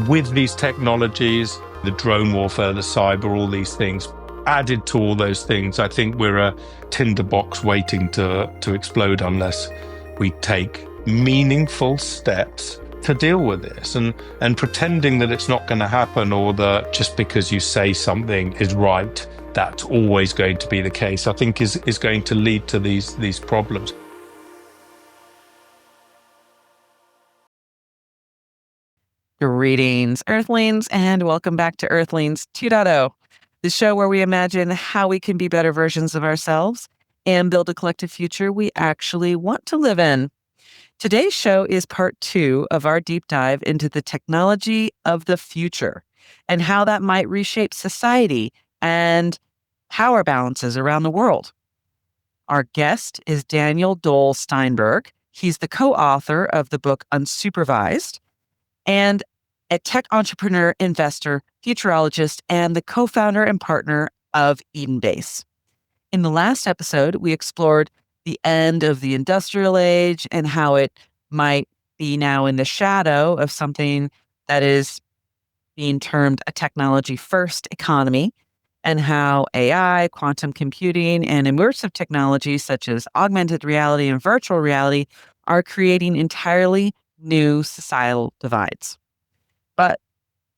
with these technologies, the drone warfare, the cyber, all these things, added to all those things, I think we're a tinderbox waiting to explode unless we take meaningful steps to deal with this. And pretending that it's not going to happen, or that just because you say something is right, that's always going to be the case, I think is going to lead to these problems. Greetings, Earthlings, and welcome back to Earthlings 2.0, the show where we imagine how we can be better versions of ourselves and build a collective future we actually want to live in. Today's show is part 2 of our deep dive into the technology of the future and how that might reshape society and power balances around the world. Our guest is Daniel Doll-Steinberg. He's the co-author of the book Unsupervised, and a tech entrepreneur, investor, futurologist, and the co-founder and partner of EdenBase. In the last episode, we explored the end of the industrial age and how it might be now in the shadow of something that is being termed a technology-first economy, and how AI, quantum computing, and immersive technologies such as augmented reality and virtual reality are creating entirely new societal divides. But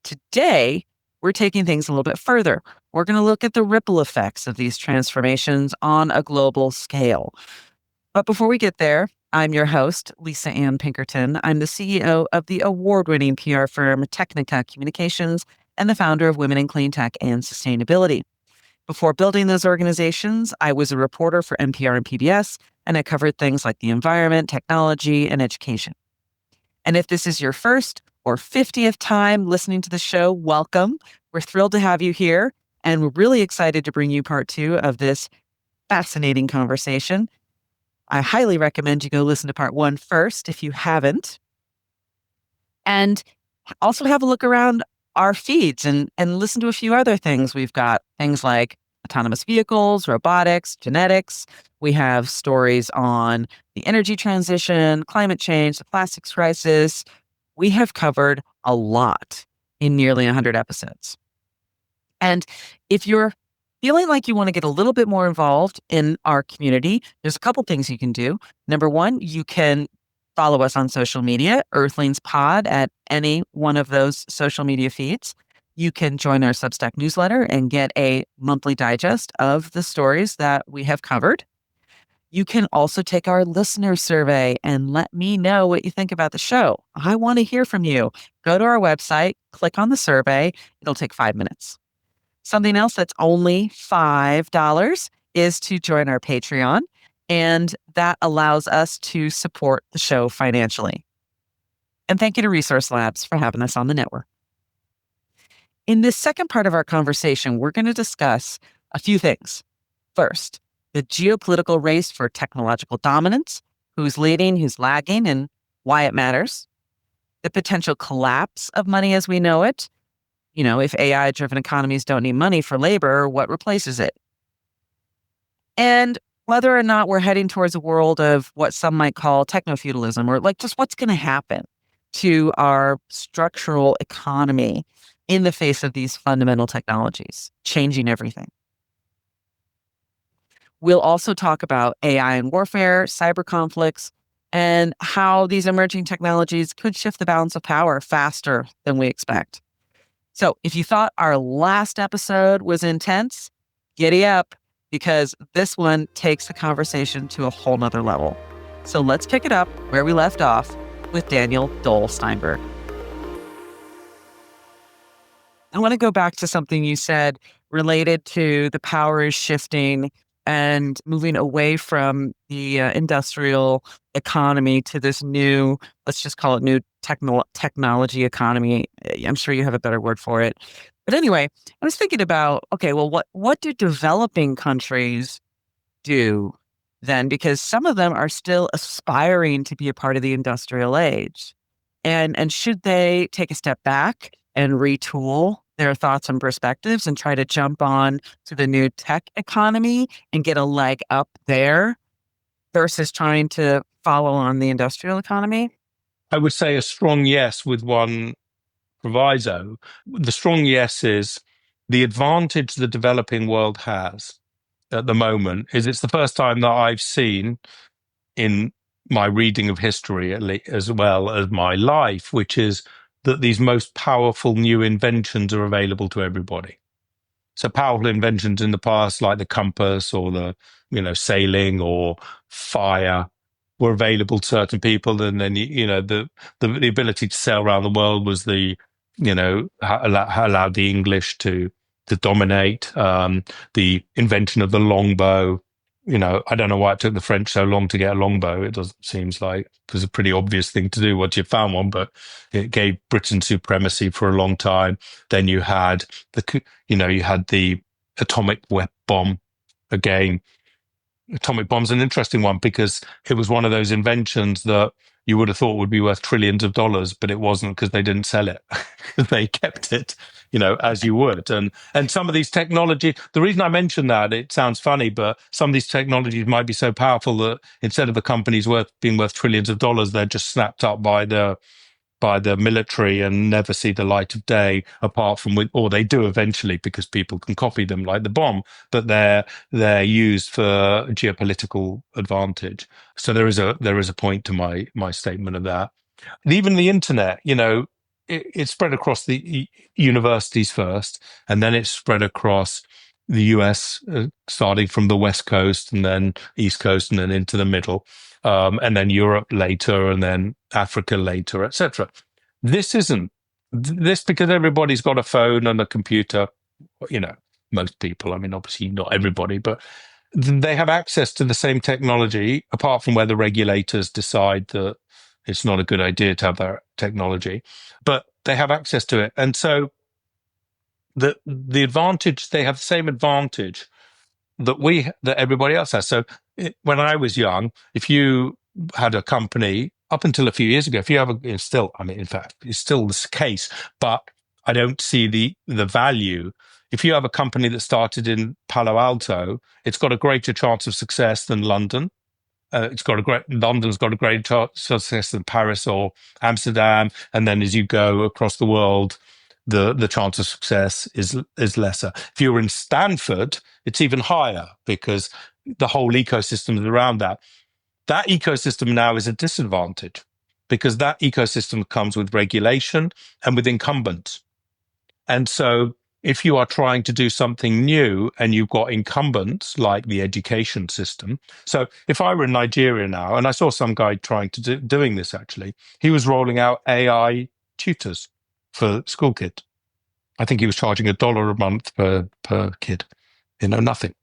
today, we're taking things a little bit further. We're going to look at the ripple effects of these transformations on a global scale. But before we get there, I'm your host, Lisa Ann Pinkerton. I'm the CEO of the award-winning PR firm Technica Communications and the founder of Women in Clean Tech and Sustainability. Before building those organizations, I was a reporter for NPR and PBS, and I covered things like the environment, technology, and education. And if this is your first or 50th time listening to the show, welcome. We're thrilled to have you here, and we're really excited to bring you part 2 of this fascinating conversation. I highly recommend you go listen to part 1 first if you haven't. And also have a look around our feeds and listen to a few other things. We've got things like autonomous vehicles, robotics, genetics. We have stories on the energy transition, climate change, the plastics crisis. We have covered a lot in nearly 100 episodes. And if you're feeling like you want to get a little bit more involved in our community, there's a couple things you can do. Number one, you can follow us on social media, Earthlings Pod, at any one of those social media feeds. You can join our Substack newsletter and get a monthly digest of the stories that we have covered. You can also take our listener survey and let me know what you think about the show. I want to hear from you. Go to our website, click on the survey. It'll take 5 minutes. Something else that's only $5 is to join our Patreon, and that allows us to support the show financially. And thank you to Resource Labs for having us on the network. In this second part of our conversation, we're going to discuss a few things. First, the geopolitical race for technological dominance, who's leading, who's lagging, and why it matters. The potential collapse of money as we know it. You know, if AI-driven economies don't need money for labor, what replaces it? And whether or not we're heading towards a world of what some might call techno-feudalism, or like just what's going to happen to our structural economy in the face of these fundamental technologies, changing everything. We'll also talk about AI and warfare, cyber conflicts, and how these emerging technologies could shift the balance of power faster than we expect. So if you thought our last episode was intense, giddy up, because this one takes the conversation to a whole nother level. So let's pick it up where we left off with Daniel Doll-Steinberg. I want to go back to something you said related to the power is shifting and moving away from the industrial economy to this new, let's just call it new technology economy. I'm sure you have a better word for it. But anyway, I was thinking about, okay, well, what do developing countries do then? Because some of them are still aspiring to be a part of the industrial age. And should they take a step back and retool their thoughts and perspectives and try to jump on to the new tech economy and get a leg up there versus trying to follow on the industrial economy? I would say a strong yes with one proviso. The strong yes is the advantage the developing world has at the moment is it's the first time that I've seen in my reading of history, as well as my life, which is that these most powerful new inventions are available to everybody. So powerful inventions in the past, like the compass or sailing or fire, were available to certain people. And then, the ability to sail around the world was allowed the English to dominate. The invention of the longbow. I don't know why it took the French so long to get a longbow. It doesn't seems like it was a pretty obvious thing to do once you found one, but it gave Britain supremacy for a long time. Then you had the atomic bomb. Again, atomic bomb's an interesting one because it was one of those inventions that you would have thought would be worth trillions of dollars, but it wasn't because they didn't sell it. They kept it, as you would. And some of these technology, the reason I mention that, it sounds funny, but some of these technologies might be so powerful that instead of the companies being worth trillions of dollars, they're just snapped up by the military and never see the light of day, apart from or they do eventually because people can copy them, like the bomb, but they're used for geopolitical advantage. So there is a point to my statement of that. And even the internet, it spread across the universities first, and then it spread across the US, starting from the West Coast and then East Coast and then into the middle, and then Europe later, and then Africa later, etc. This isn't this because everybody's got a phone and a computer. You know, most people. I mean, obviously not everybody, but they have access to the same technology, apart from where the regulators decide that it's not a good idea to have that technology, but they have access to it. And so the advantage, they have the same advantage that everybody else has. So when I was young, if you had a company up until a few years ago, if you have it's still, I mean, in fact, it's still the case, but I don't see the value. If you have a company that started in Palo Alto, it's got a greater chance of success than London. London's got a greater chance of success than Paris or Amsterdam, and then as you go across the world, the chance of success is lesser. If you're in Stanford, it's even higher because the whole ecosystem is around that. That ecosystem now is a disadvantage because that ecosystem comes with regulation and with incumbents. And so if you are trying to do something new and you've got incumbents like the education system. So if I were in Nigeria now, and I saw some guy trying to doing this actually, he was rolling out AI tutors for school kids. I think he was charging $1 a month per kid. Nothing.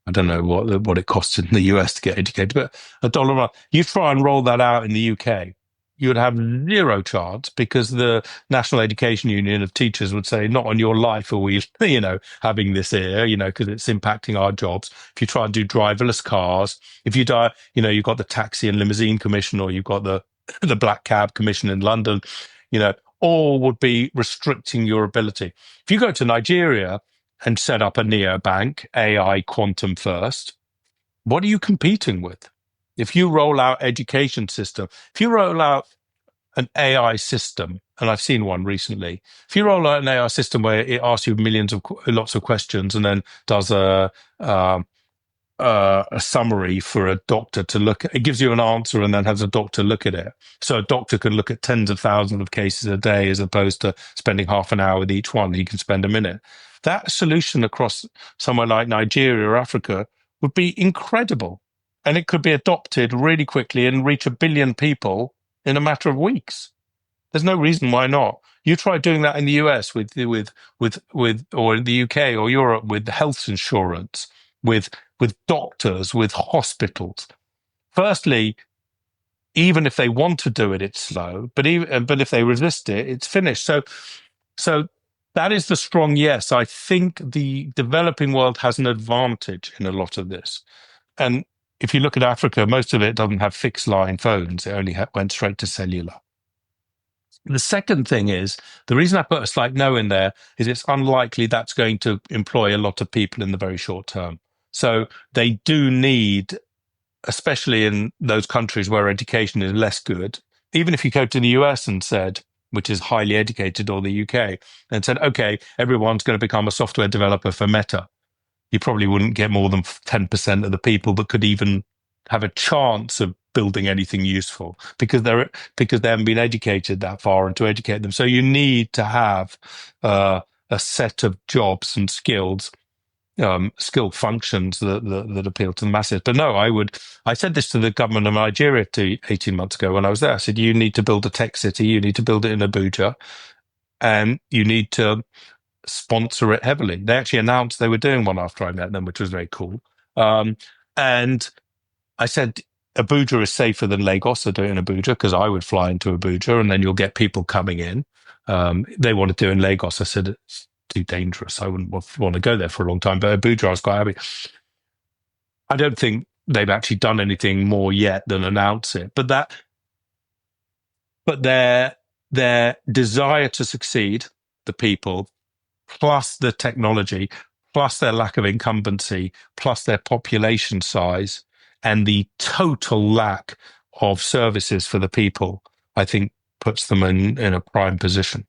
I don't know what it costs in the US to get educated, but $1 a month. You try and roll that out in the UK, you would have zero chance because the National Education Union of Teachers would say, not on your life are we, having this here, because it's impacting our jobs. If you try and do driverless cars, if you die, you've got the Taxi and Limousine Commission, or you've got the Black Cab Commission in London, all would be restricting your ability. If you go to Nigeria and set up a neobank, AI quantum first, what are you competing with? If you roll out education system, if you roll out an AI system, and I've seen one recently, if you roll out an AI system where it asks you lots of questions and then does a summary for a doctor to look at. It gives you an answer and then has a doctor look at it. So a doctor can look at tens of thousands of cases a day as opposed to spending half an hour with each one. He can spend a minute. That solution across somewhere like Nigeria or Africa would be incredible. And it could be adopted really quickly and reach 1 billion people in a matter of weeks. There's no reason why not. You try doing that in the US or in the UK or Europe with health insurance, with doctors, with hospitals. Firstly, even if they want to do it, it's slow. But if they resist it, it's finished. So that is the strong yes. I think the developing world has an advantage in a lot of this. And if you look at Africa, most of it doesn't have fixed line phones. It only went straight to cellular. The second thing is, the reason I put a slight no in there is it's unlikely that's going to employ a lot of people in the very short term. So they do need, especially in those countries where education is less good, even if you go to the US and said, which is highly educated, or the UK, and said, okay, everyone's going to become a software developer for Meta, you probably wouldn't get more than 10% of the people that could even have a chance of building anything useful, because they haven't been educated that far, and to educate them. So you need to have a set of jobs and skill functions that appeal to the masses. But no, I said this to the government of Nigeria 18 months ago when I was there. I said, you need to build a tech city, you need to build it in Abuja, and you need to sponsor it heavily. They actually announced they were doing one after I met them, which was very cool. And I said, Abuja is safer than Lagos, so do it in Abuja, because I would fly into Abuja and then you'll get people coming in. They want to do in Lagos. I said, it's too dangerous. I wouldn't want to go there for a long time. But Abuja, I was quite happy. I don't think they've actually done anything more yet than announce it. But their desire to succeed, the people, plus the technology, plus their lack of incumbency, plus their population size, and the total lack of services for the people, I think puts them in a prime position.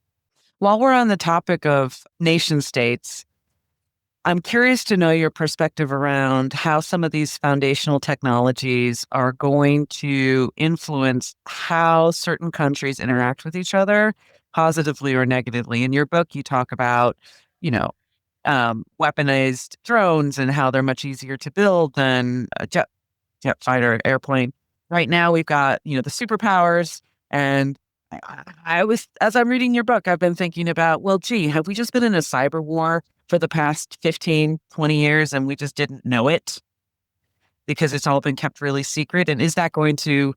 While we're on the topic of nation states, I'm curious to know your perspective around how some of these foundational technologies are going to influence how certain countries interact with each other, positively or negatively. In your book, you talk about, you know, weaponized drones and how they're much easier to build than a jet fighter airplane. Right now, we've got, the superpowers. And I was, as I'm reading your book, I've been thinking about, well, gee, have we just been in a cyber war for the past 15, 20 years and we just didn't know it because it's all been kept really secret? And is that going to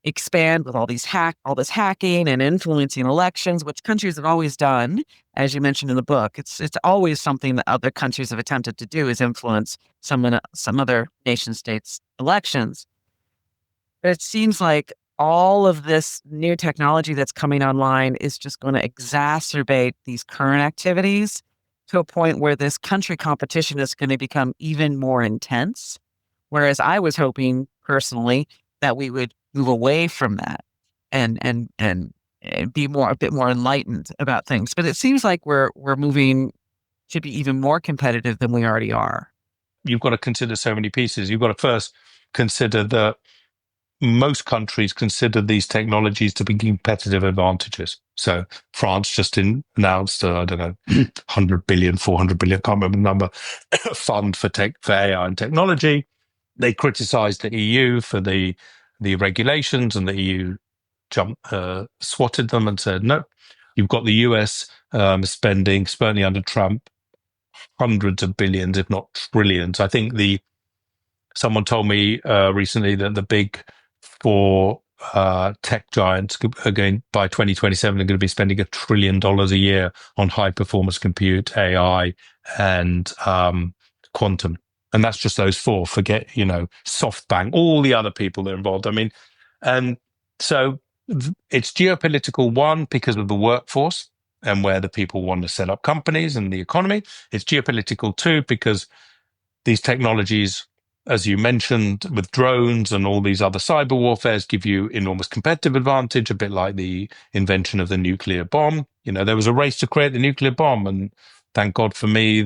expand with all this hacking and influencing elections, which countries have always done, as you mentioned in the book? It's always something that other countries have attempted to do, is influence some other nation states' elections. But it seems like all of this new technology that's coming online is just going to exacerbate these current activities to a point where this country competition is going to become even more intense. Whereas I was hoping personally that we would move away from that and be a bit more enlightened about things. But it seems like we're moving to be even more competitive than we already are. You've got to consider so many pieces. You've got to first consider that most countries consider these technologies to be competitive advantages. So France just announced, I don't know, 100 billion, 400 billion, can't remember the number, fund for AI and technology. They criticized the EU for the regulations, and the EU swatted them and said, no, you've got the US spending, certainly under Trump, hundreds of billions, if not trillions. I think someone told me recently that the big four tech giants are going, by 2027, are going to be spending $1 trillion a year on high performance compute, AI, and quantum. And that's just those four. Forget, SoftBank, all the other people that are involved. I mean, and so it's geopolitical, one, because of the workforce and where the people want to set up companies and the economy. It's geopolitical, two, because these technologies, as you mentioned, with drones and all these other cyber warfares, give you enormous competitive advantage, a bit like the invention of the nuclear bomb. There was a race to create the nuclear bomb, and thank God for me,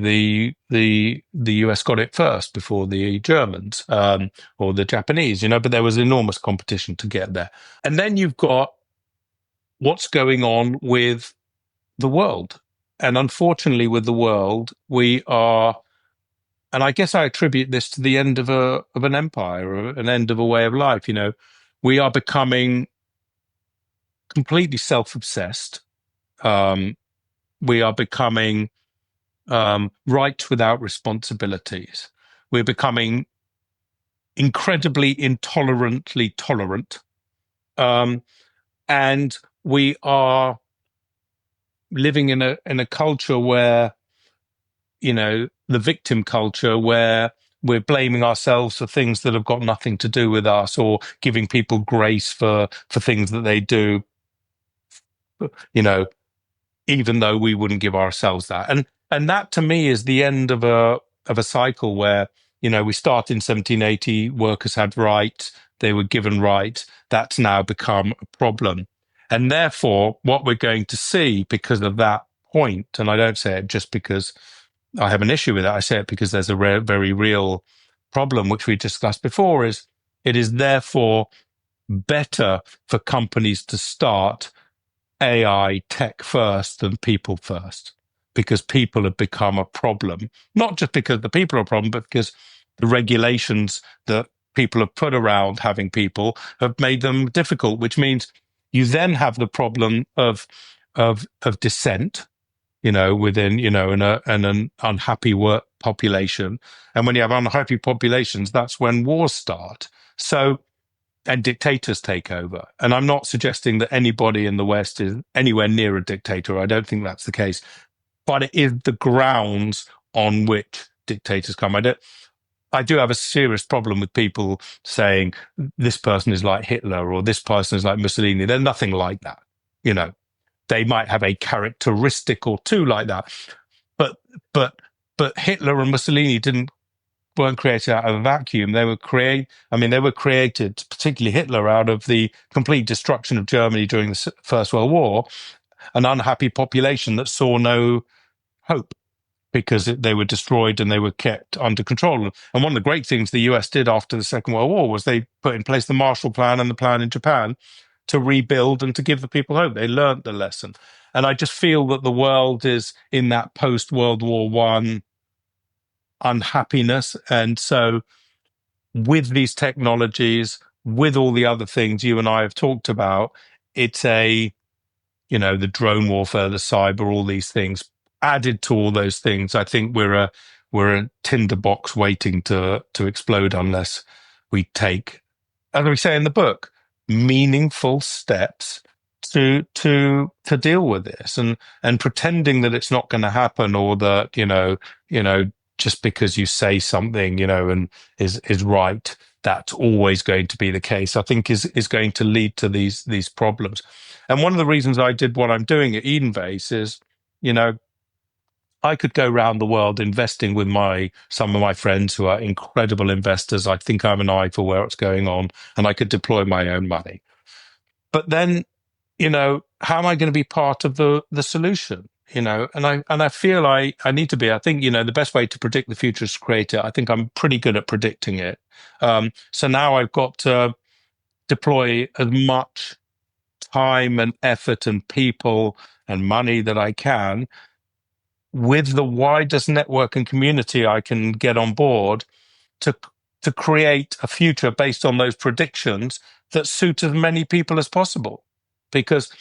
the US got it first before the Germans or the Japanese, but there was enormous competition to get there. And then you've got what's going on with the world. And unfortunately, with the world, we are, and I guess I attribute this to the end of an empire, or an end of a way of life. We are becoming completely self-obsessed. We are becoming right without responsibilities. We're becoming incredibly intolerantly tolerant. And we are living in a culture where, the victim culture, where we're blaming ourselves for things that have got nothing to do with us, or giving people grace for things that they do, even though we wouldn't give ourselves that. And that, to me, is the end of a cycle where, we start in 1780, workers had rights, they were given rights. That's now become a problem. And therefore, what we're going to see because of that point, and I don't say it just because I have an issue with it, I say it because there's a very real problem, which we discussed before, is it is therefore better for companies to start AI tech first than people first, because people have become a problem, not just because the people are a problem, but because the regulations that people have put around having people have made them difficult, which means you then have the problem of dissent, within, an unhappy work population. And when you have unhappy populations, that's when wars start. So, and dictators take over. And I'm not suggesting that anybody in the West is anywhere near a dictator. I don't think that's the case. But it is the grounds on which dictators come. I do have a serious problem with people saying this person is like Hitler or this person is like Mussolini. They're nothing like that. They might have a characteristic or two like that. But but Hitler and Mussolini weren't created out of a vacuum. They were created, particularly Hitler, out of the complete destruction of Germany during the First World War, an unhappy population that saw no hope because they were destroyed and they were kept under control. And one of the great things the US did after the Second World War was they put in place the Marshall Plan and the plan in Japan to rebuild and to give the people hope. They learned the lesson. And I just feel that the world is in that post-World War One unhappiness. And so with these technologies, with all the other things you and I have talked about, it's the drone warfare, the cyber, all these things. Added to all those things, I think we're a tinderbox waiting to explode unless we take, as we say in the book, meaningful steps to deal with this, and pretending that it's not going to happen, or that just because you say something and is right, that's always going to be the case, I think is going to lead to these problems. And one of the reasons I did what I'm doing at EdenBase is, I could go around the world investing with some of my friends who are incredible investors. I think I have an eye for where it's going on, and I could deploy my own money. But then, how am I going to be part of the solution? And I feel I need to be. I think, the best way to predict the future is to create it. I think I'm pretty good at predicting it. So now I've got to deploy as much time and effort and people and money that I can with the widest network and community I can get on board to create a future based on those predictions that suit as many people as possible. Because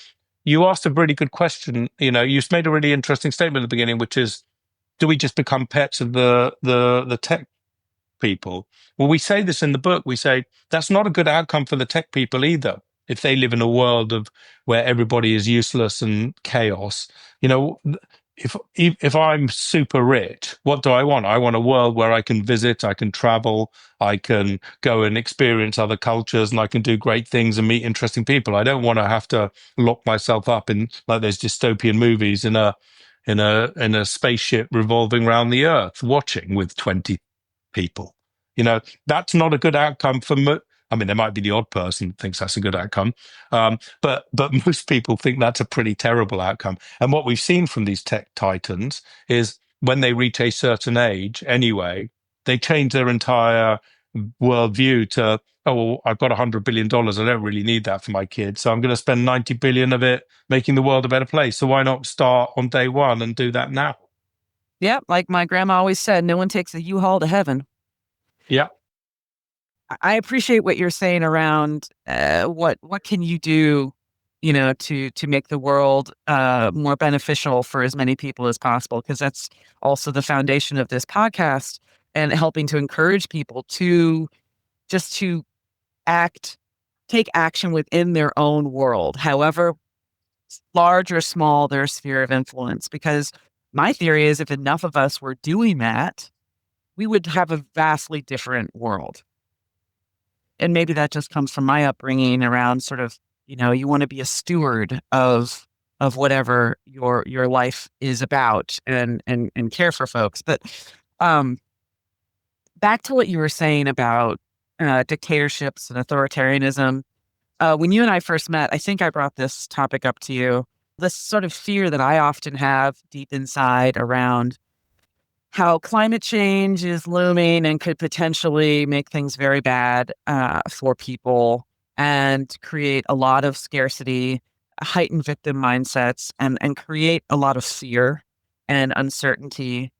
you asked a really good question. You made a really interesting statement at the beginning, which is, do we just become pets of the tech people? Well, we say this in the book. We say that's not a good outcome for the tech people either. If they live in a world where everybody is useless and chaos, if I'm super rich, what do I want? I want a world where I can visit, I can travel, I can go and experience other cultures, and I can do great things and meet interesting people. I don't want to have to lock myself up in, like those dystopian movies, in a spaceship revolving around the Earth, watching with 20 people. That's not a good outcome for there might be the odd person that thinks that's a good outcome, but most people think that's a pretty terrible outcome. And what we've seen from these tech titans is when they reach a certain age, anyway, they change their entire worldview to, oh, well, I've got $100 billion. I don't really need that for my kids, so I'm going to spend 90 billion of it making the world a better place. So why not start on day one and do that now? Yeah, like my grandma always said, no one takes a U-Haul to heaven. Yeah. I appreciate what you're saying around what can you do, to make the world more beneficial for as many people as possible, because that's also the foundation of this podcast, and helping to encourage people to take action within their own world, however large or small their sphere of influence. Because my theory is, if enough of us were doing that, we would have a vastly different world. And maybe that just comes from my upbringing around sort of, you want to be a steward of whatever your life is about, and care for folks. But back to what you were saying about dictatorships and authoritarianism. When you and I first met, I think I brought this topic up to you. This sort of fear that I often have deep inside around how climate change is looming and could potentially make things very bad for people and create a lot of scarcity, heightened victim mindsets, and create a lot of fear and uncertainty.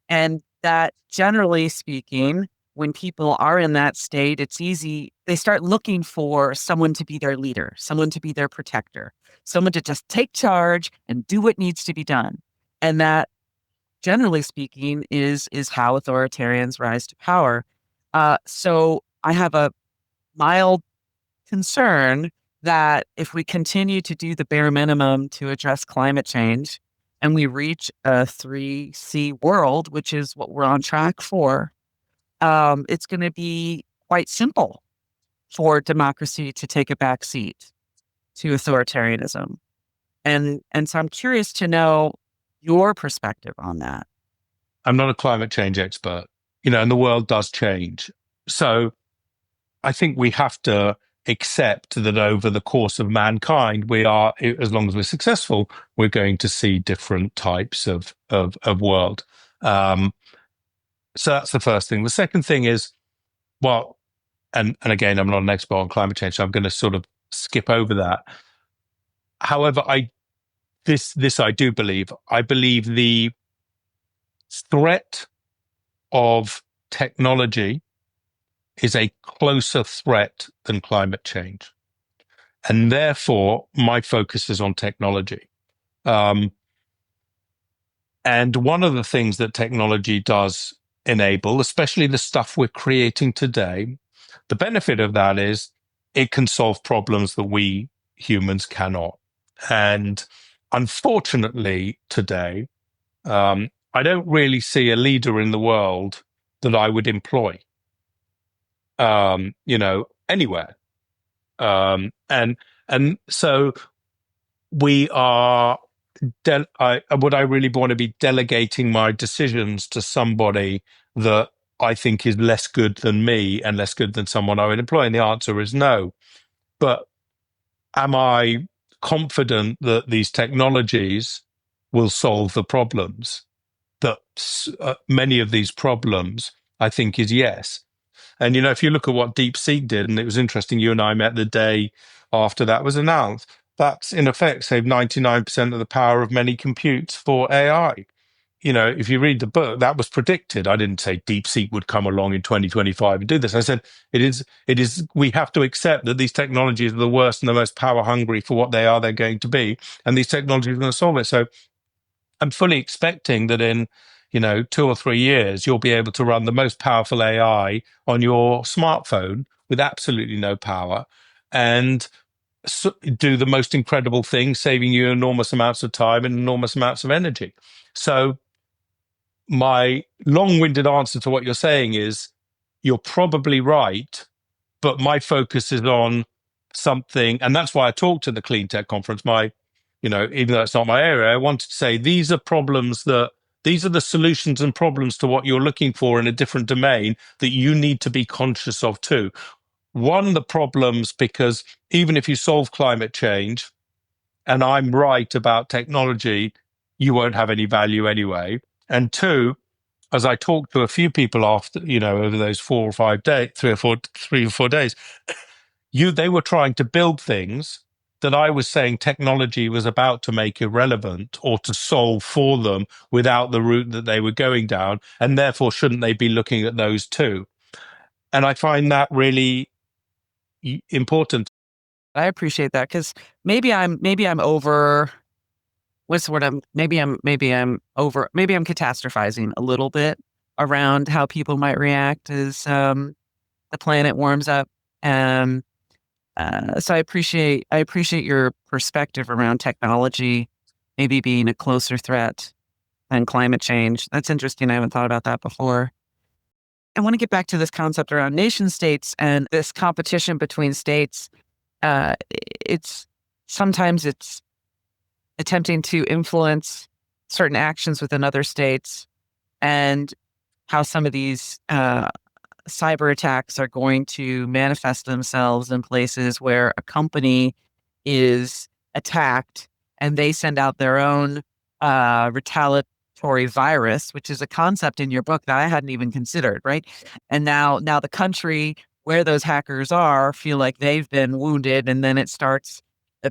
And that, generally speaking, when people are in that state, it's easy. They start looking for someone to be their leader, someone to be their protector, someone to just take charge and do what needs to be done. And that, generally speaking, is how authoritarians rise to power. So I have a mild concern that if we continue to do the bare minimum to address climate change and we reach a 3C world, which is what we're on track for, it's going to be quite simple for democracy to take a back seat to authoritarianism. And so I'm curious to know your perspective on that. I'm not a climate change expert, and the world does change. So I think we have to accept that over the course of mankind, we are, as long as we're successful, we're going to see different types of world. So that's the first thing. The second thing is, well, and again, I'm not an expert on climate change, so I'm going to sort of skip over that. However, this I do believe. I believe the threat of technology is a closer threat than climate change. And therefore, my focus is on technology. And one of the things that technology does enable, especially the stuff we're creating today, the benefit of that is it can solve problems that we humans cannot. And unfortunately, today, I don't really see a leader in the world that I would employ, anywhere. And so we are. Would I really want to be delegating my decisions to somebody that I think is less good than me and less good than someone I would employ? And the answer is no. But am I confident that these technologies will solve the problems? That many of these problems, I think, is yes. And, if you look at what DeepSeek did, and it was interesting, you and I met the day after that was announced, that's in effect saved 99% of the power of many computes for AI. If you read the book, that was predicted. I didn't say DeepSeek would come along in 2025 and do this. I said, we have to accept that these technologies are the worst and the most power hungry for what they are, they're going to be. And these technologies are going to solve it. So I'm fully expecting that in 2 or 3 years, you'll be able to run the most powerful AI on your smartphone with absolutely no power and do the most incredible things, saving you enormous amounts of time and enormous amounts of energy. So my long-winded answer to what you're saying is you're probably right, but my focus is on something, and that's why I talked to the Clean Tech Conference. Even though it's not my area, I wanted to say these are the solutions and problems to what you're looking for in a different domain that you need to be conscious of too. One, the problems, because even if you solve climate change, and I'm right about technology, you won't have any value anyway. And two, as I talked to a few people after, over those 4 or 5 days, 3 or 4 days, they were trying to build things that I was saying technology was about to make irrelevant or to solve for them without the route that they were going down. And therefore, shouldn't they be looking at those too? And I find that really important. I appreciate that because maybe I'm over what's the word maybe I'm catastrophizing a little bit around how people might react as the planet warms up. And so I appreciate your perspective around technology maybe being a closer threat than climate change. That's interesting. I haven't thought about that before. I want to get back to this concept around nation states and this competition between states. It's sometimes it's attempting to influence certain actions within other states and how some of these cyber attacks are going to manifest themselves in places where a company is attacked and they send out their own retaliatory virus, which is a concept in your book that I hadn't even considered, right? And now the country where those hackers are feel like they've been wounded, and then it starts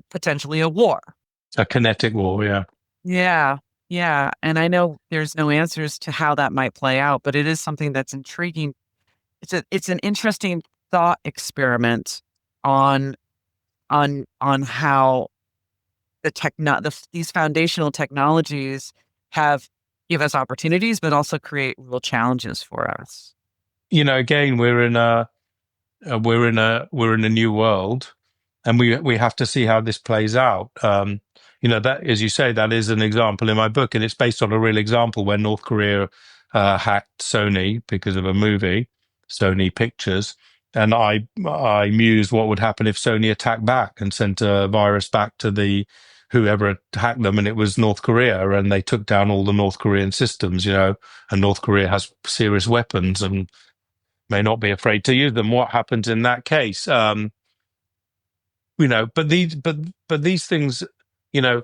potentially a war. A kinetic war, yeah. Yeah. Yeah. And I know there's no answers to how that might play out, but it is something that's intriguing. It's an interesting thought experiment on how these foundational technologies have give us opportunities, but also create real challenges for us. Again, we're in a new world, and we have to see how this plays out. That, as you say, that is an example in my book, and it's based on a real example where North Korea hacked Sony because of a movie, Sony Pictures, and I mused what would happen if Sony attacked back and sent a virus back to the whoever hacked them, and it was North Korea, and they took down all the North Korean systems. And North Korea has serious weapons and may not be afraid to use them. What happens in that case? But these things, one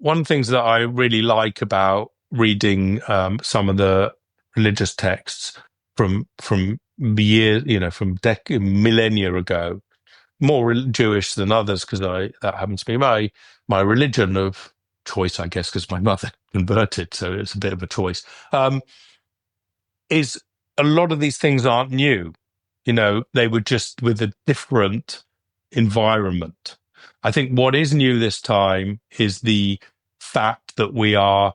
of the things that I really like about reading some of the religious texts from years, from millennia ago, more Jewish than others, because that happens to be my religion of choice, I guess, because my mother converted, so it's a bit of a choice. Is a lot of these things aren't new. They were just with a different environment. I think what is new this time is the fact that we are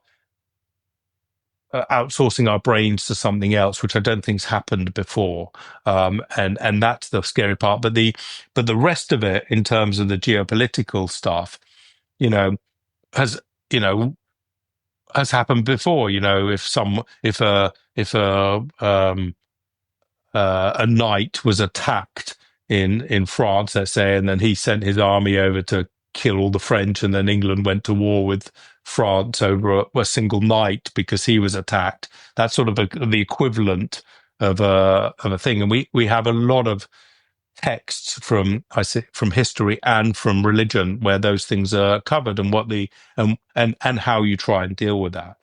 outsourcing our brains to something else, which I don't think's happened before, and that's the scary part. But the rest of it, in terms of the geopolitical stuff, you know, has you know has happened before. If a knight was attacked in France, let's say, and then he sent his army over to kill all the French, and then England went to war with France over a single knight because he was attacked. That's sort of the equivalent of a thing, and we have a lot of texts from history and from religion where those things are covered, and what the and how you try and deal with that.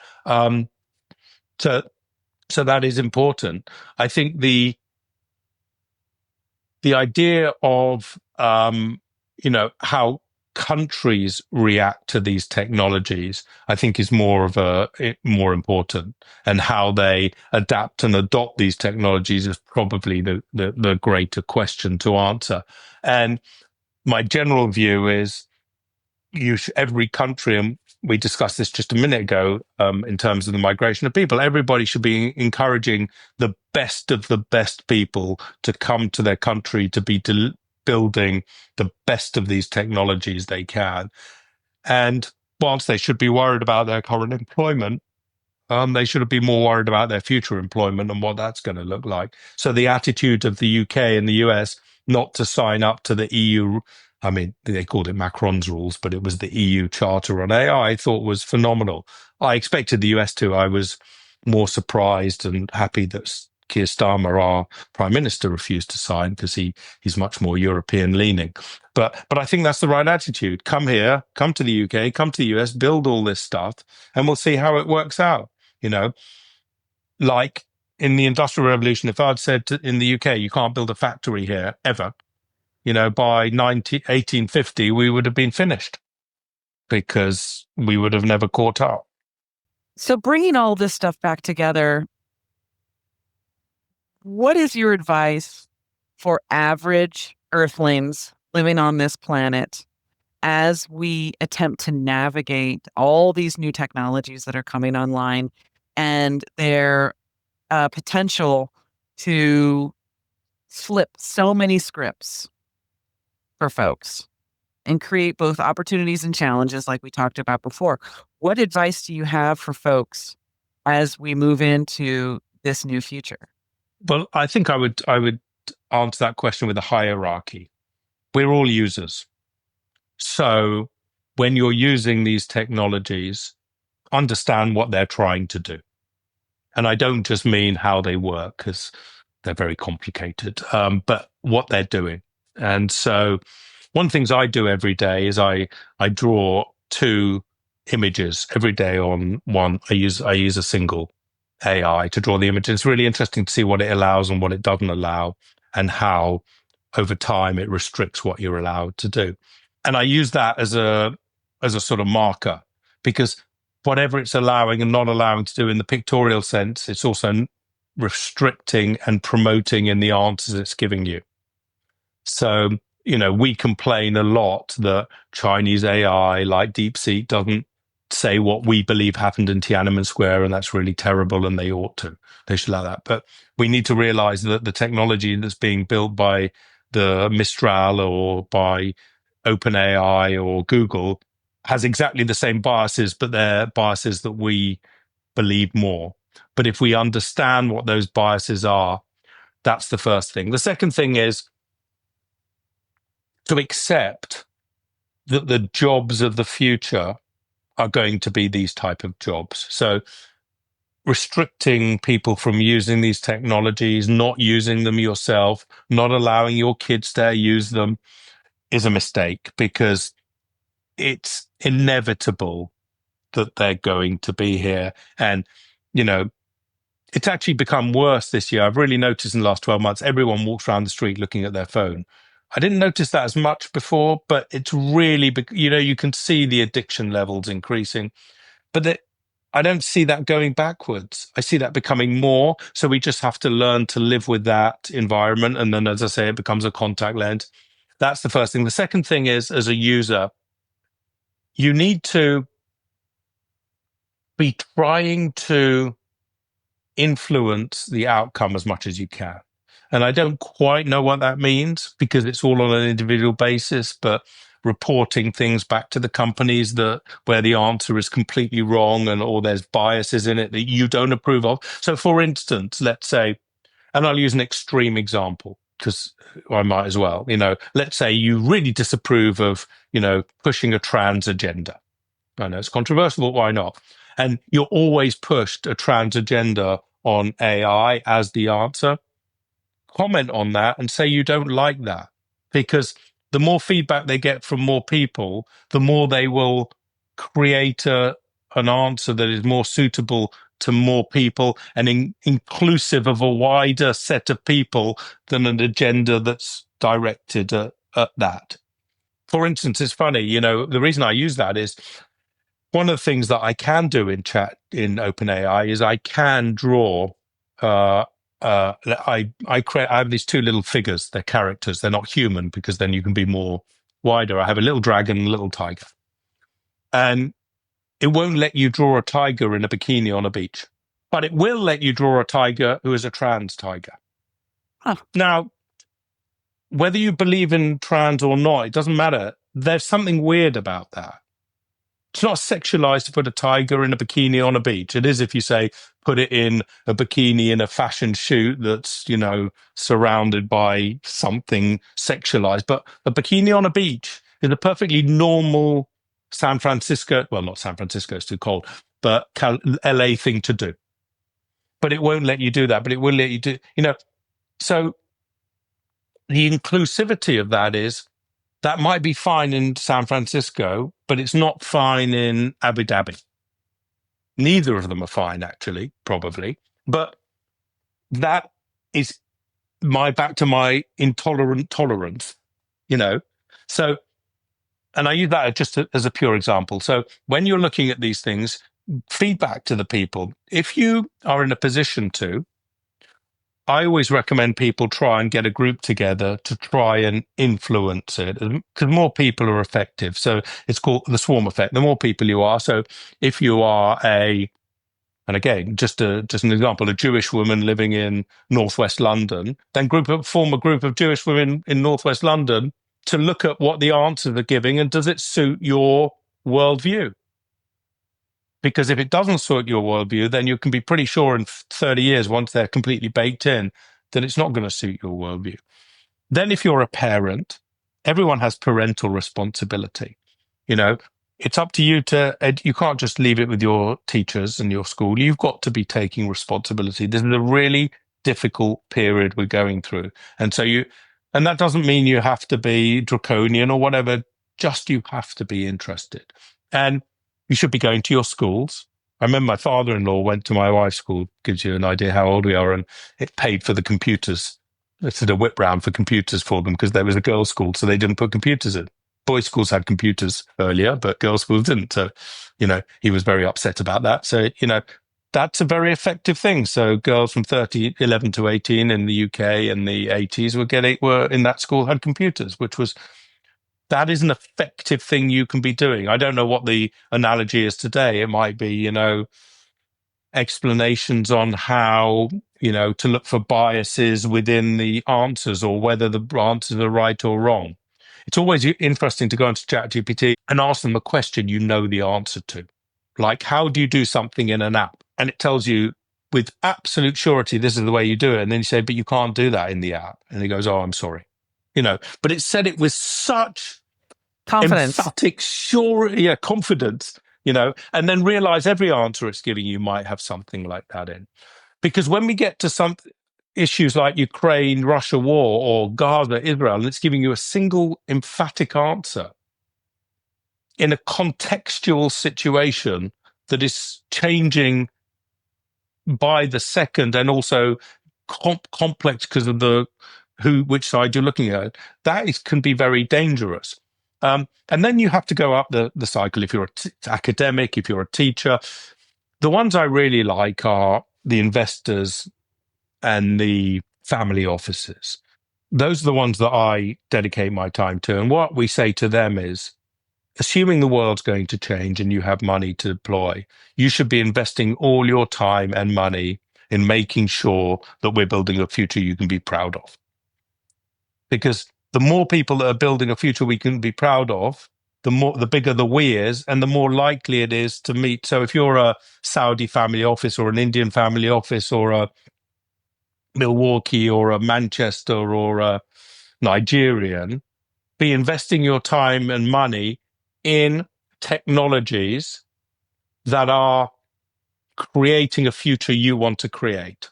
So so that is important. I think the idea of how countries react to these technologies, I think, is more important, and how they adapt and adopt these technologies is probably the greater question to answer. And my general view is every country, and we discussed this just a minute ago, in terms of the migration of people, everybody should be encouraging the best of the best people to come to their country to be building the best of these technologies they can. And whilst they should be worried about their current employment, they should be more worried about their future employment and what that's going to look like. So the attitude of the UK and the US not to sign up to the EU, I mean, they called it Macron's rules, but it was the EU Charter on AI, I thought was phenomenal. I expected the US to. I was more surprised and happy that Keir Starmer, our Prime Minister, refused to sign, because he's much more European leaning. But I think that's the right attitude. Come here, come to the UK, come to the US, build all this stuff, and we'll see how it works out. Like in the Industrial Revolution, if I'd said in the UK, you can't build a factory here ever, by 1850, we would have been finished, because we would have never caught up. So bringing all this stuff back together, what is your advice for average Earthlings living on this planet as we attempt to navigate all these new technologies that are coming online and their potential to flip so many scripts for folks and create both opportunities and challenges like we talked about before? What advice do you have for folks as we move into this new future? Well, I think I would answer that question with a hierarchy. We're all users. So when you're using these technologies, understand what they're trying to do. And I don't just mean how they work, because they're very complicated, but what they're doing. And so one of the things I do every day is I draw two images every day on one. I use a single AI to draw the image. It's really interesting to see what it allows and what it doesn't allow, and how over time it restricts what you're allowed to do. And I use that as a sort of marker, because whatever it's allowing and not allowing to do in the pictorial sense, it's also restricting and promoting in the answers it's giving you. So, we complain a lot that Chinese AI like DeepSeek doesn't say what we believe happened in Tiananmen Square, and that's really terrible, and they ought to. They should allow that. But we need to realize that the technology that's being built by the Mistral or by OpenAI or Google has exactly the same biases, but they're biases that we believe more. But if we understand what those biases are, that's the first thing. The second thing is to accept that the jobs of the future are going to be these type of jobs. So restricting people from using these technologies, not using them yourself, not allowing your kids to use them is a mistake, because it's inevitable that they're going to be here. And, it's actually become worse this year. I've really noticed in the last 12 months, everyone walks around the street looking at their phone. I didn't notice that as much before, but it's really, you can see the addiction levels increasing. But I don't see that going backwards. I see that becoming more. So we just have to learn to live with that environment. And then, as I say, it becomes a contact lens. That's the first thing. The second thing is, as a user, you need to be trying to influence the outcome as much as you can. And I don't quite know what that means, because it's all on an individual basis, but reporting things back to the companies where the answer is completely wrong, or there's biases in it that you don't approve of. So for instance, let's say, and I'll use an extreme example because I might as well, let's say you really disapprove of, pushing a trans agenda. I know it's controversial, but why not? And you're always pushed a trans agenda on AI as the answer. Comment on that and say you don't like that, because the more feedback they get from more people, the more they will create an answer that is more suitable to more people and inclusive of a wider set of people than an agenda that's directed at that. For instance, it's funny, the reason I use that is, one of the things that I can do in chat in OpenAI is I can draw. I have these two little figures. They're characters. They're not human, because then you can be more wider. I have a little dragon and a little tiger, and it won't let you draw a tiger in a bikini on a beach, but it will let you draw a tiger who is a trans tiger. Huh. Now, whether you believe in trans or not, it doesn't matter. There's something weird about that. It's not sexualized to put a tiger in a bikini on a beach. It is if you say put it in a bikini in a fashion shoot that's, surrounded by something sexualized. But a bikini on a beach is a perfectly normal San Francisco, well, not San Francisco, it's too cold, but LA thing to do. But it won't let you do that, but it will let you do, so the inclusivity of that is, that might be fine in San Francisco, but it's not fine in Abu Dhabi. Neither of them are fine, actually, probably. But that is back to my intolerant tolerance, So, and I use that just as a pure example. So when you're looking at these things, feedback to the people. If you are in a position to, I always recommend people try and get a group together to try and influence it, because more people are effective. So it's called the swarm effect. The more people you are. So if you are and again, just an example, a Jewish woman living in Northwest London, then form a group of Jewish women in Northwest London to look at what the answers are giving, and does it suit your worldview? Because if it doesn't suit your worldview, then you can be pretty sure in 30 years, once they're completely baked in, that it's not going to suit your worldview. Then if you're a parent, everyone has parental responsibility. It's up to you you can't just leave it with your teachers and your school. You've got to be taking responsibility. This is a really difficult period we're going through. And so and that doesn't mean you have to be draconian or whatever, just you have to be interested. And you should be going to your schools. I remember my father-in-law went to my wife's school, gives you an idea how old we are, and it paid for the computers. It's a whip round for computers for them because there was a girls' school, so they didn't put computers in. Boys' schools had computers earlier, but girls' schools didn't. So, he was very upset about that. So, that's a very effective thing. So girls from 11 to 18 in the UK in the 80s were in that school, had computers, that is an effective thing you can be doing. I don't know what the analogy is today. It might be, explanations on how, to look for biases within the answers or whether the answers are right or wrong. It's always interesting to go into ChatGPT and ask them a question you know the answer to. Like, how do you do something in an app? And it tells you with absolute surety, this is the way you do it. And then you say, but you can't do that in the app. And he goes, oh, I'm sorry. But it said it with such Confidence. emphatic, confidence, and then realize every answer it's giving you might have something like that in. Because when we get to some issues like Ukraine, Russia war, or Gaza, Israel, and it's giving you a single emphatic answer in a contextual situation that is changing by the second and also complex because of which side you're looking at, can be very dangerous. And then you have to go up the cycle. If you're an academic, if you're a teacher, the ones I really like are the investors and the family offices. Those are the ones that I dedicate my time to. And what we say to them is, assuming the world's going to change and you have money to deploy, you should be investing all your time and money in making sure that we're building a future you can be proud of. Because the more people that are building a future we can be proud of, the bigger the we is, and the more likely it is to meet. So if you're a Saudi family office or an Indian family office or a Milwaukee or a Manchester or a Nigerian, be investing your time and money in technologies that are creating a future you want to create,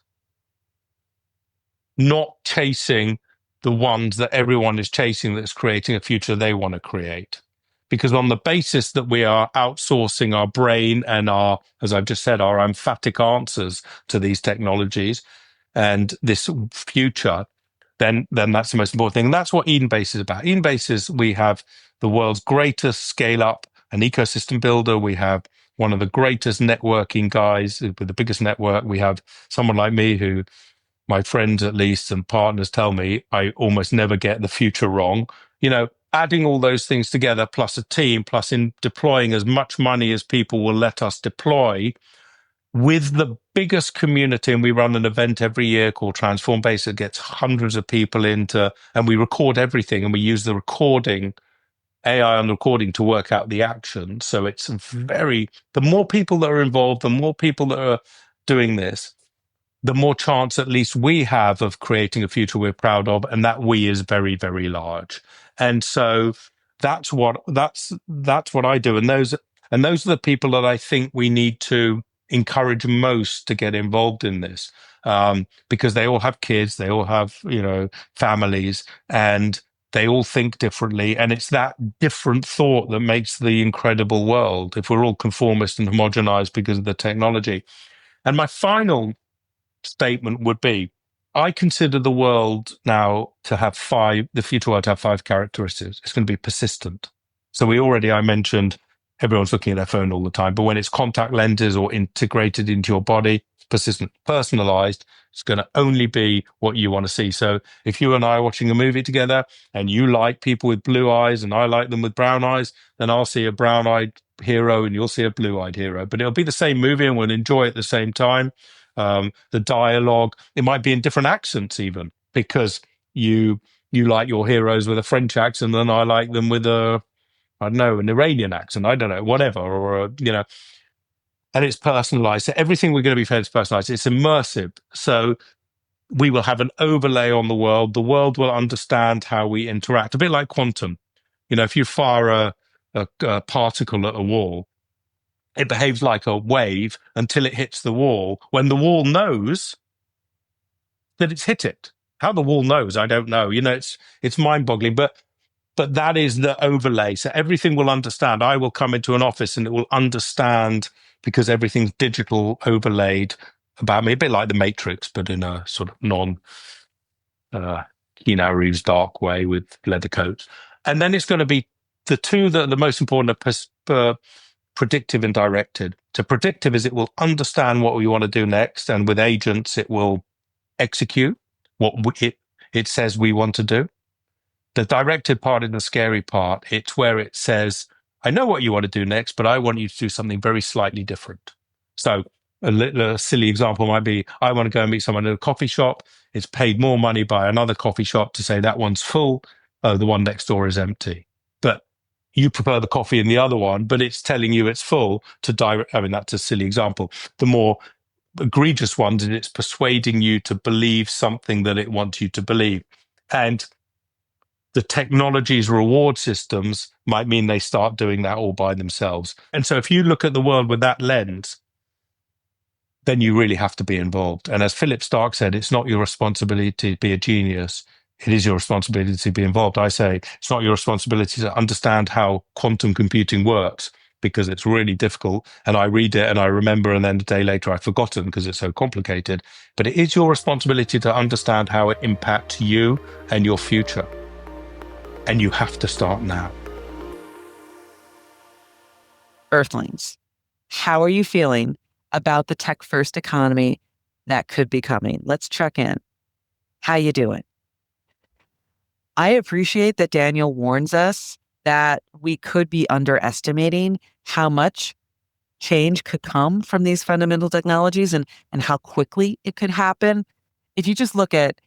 not chasing the ones that everyone is chasing that's creating a future they want to create. Because on the basis that we are outsourcing our brain and as I've just said, our emphatic answers to these technologies and this future, then that's the most important thing. And that's what EdenBase is about. EdenBase is, we have the world's greatest scale up and ecosystem builder. We have one of the greatest networking guys with the biggest network. We have someone like me who, my friends at least and partners tell me, I almost never get the future wrong. Adding all those things together, plus a team, plus in deploying as much money as people will let us deploy, with the biggest community, and we run an event every year called Transform Base that gets hundreds of people into, and we record everything, and we use the AI on the recording to work out the action. So it's the more people that are involved, the more people that are doing this, the more chance at least we have of creating a future we're proud of, and that we is very, very large. And so that's what I do. And those are the people that I think we need to encourage most to get involved in this, because they all have kids, they all have families, and they all think differently. And it's that different thought that makes the incredible world, if we're all conformist and homogenized because of the technology. And my final statement would be, I consider the world now to have the future world to have 5 characteristics. It's going to be persistent. So I mentioned everyone's looking at their phone all the time, but when it's contact lenses or integrated into your body, it's persistent, personalized. It's going to only be what you want to see. So if you and I are watching a movie together and you like people with blue eyes and I like them with brown eyes, then I'll see a brown-eyed hero and you'll see a blue-eyed hero. But it'll be the same movie and we'll enjoy it at the same time. The dialogue, it might be in different accents even, because you like your heroes with a French accent and I like them with an Iranian accent, I don't know, whatever, or and it's personalized. So everything we're going to be fed is personalized. It's immersive. So we will have an overlay on the world. The world will understand how we interact, a bit like quantum. If you fire a particle at a wall, it behaves like a wave until it hits the wall. When the wall knows that it's hit it. How the wall knows, I don't know. It's mind-boggling, but that is the overlay. So everything will understand. I will come into an office and it will understand because everything's digital overlaid about me, a bit like the Matrix, but in a sort of Keanu Reeves dark way with leather coats. And then it's going to be the two that are the most important are predictive and directed. So predictive is it will understand what we want to do next, and with agents, it will execute what it says we want to do. The directed part is the scary part. It's where it says, I know what you want to do next, but I want you to do something very slightly different. So a silly example might be, I want to go and meet someone in a coffee shop. It's paid more money by another coffee shop to say that one's full. Oh, the one next door is empty. But you prefer the coffee in the other one, but it's telling you it's full to direct. I mean, that's a silly example. The more egregious ones, and it's persuading you to believe something that it wants you to believe. And the technology's reward systems might mean they start doing that all by themselves. And so if you look at the world with that lens, then you really have to be involved. And as Philip Stark said, it's not your responsibility to be a genius. It is your responsibility to be involved. I say it's not your responsibility to understand how quantum computing works, because it's really difficult. And I read it and I remember, and then a day later I've forgotten because it's so complicated. But it is your responsibility to understand how it impacts you and your future. And you have to start now. Earthlings, how are you feeling about the tech-first economy that could be coming? Let's check in. How you doing? I appreciate that Daniel warns us that we could be underestimating how much change could come from these fundamental technologies and how quickly it could happen. If you just look at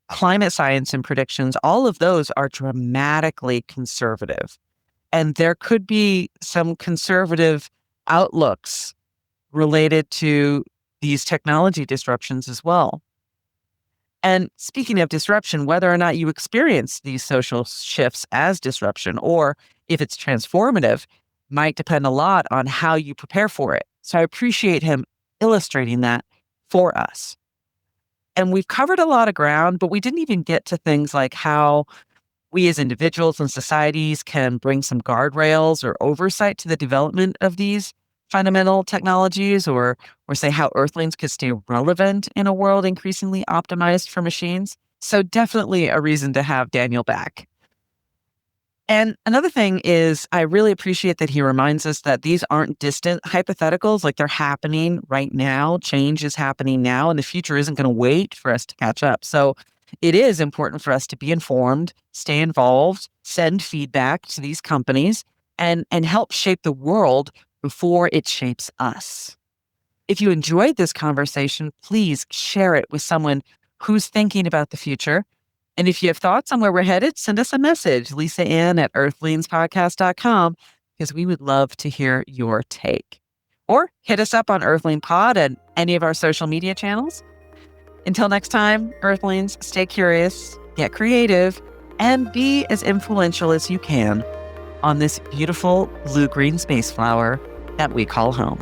climate science and predictions, all of those are dramatically conservative. And there could be some conservative outlooks related to these technology disruptions as well. And speaking of disruption, whether or not you experience these social shifts as disruption or if it's transformative might depend a lot on how you prepare for it. So I appreciate him illustrating that for us. And we've covered a lot of ground, but we didn't even get to things like how we as individuals and societies can bring some guardrails or oversight to the development of these fundamental technologies, or say how Earthlings could stay relevant in a world increasingly optimized for machines. So definitely a reason to have Daniel back. And another thing is, I really appreciate that he reminds us that these aren't distant hypotheticals, like they're happening right now. Change is happening now, and the future isn't going to wait for us to catch up. So it is important for us to be informed, stay involved, send feedback to these companies, and help shape the world before it shapes us. If you enjoyed this conversation, please share it with someone who's thinking about the future. And if you have thoughts on where we're headed, send us a message, LisaAnn@earthlingspodcast.com, because we would love to hear your take. Or hit us up on Earthling Pod and any of our social media channels. Until next time, Earthlings, stay curious, get creative, and be as influential as you can on this beautiful blue-green space flower that we call home.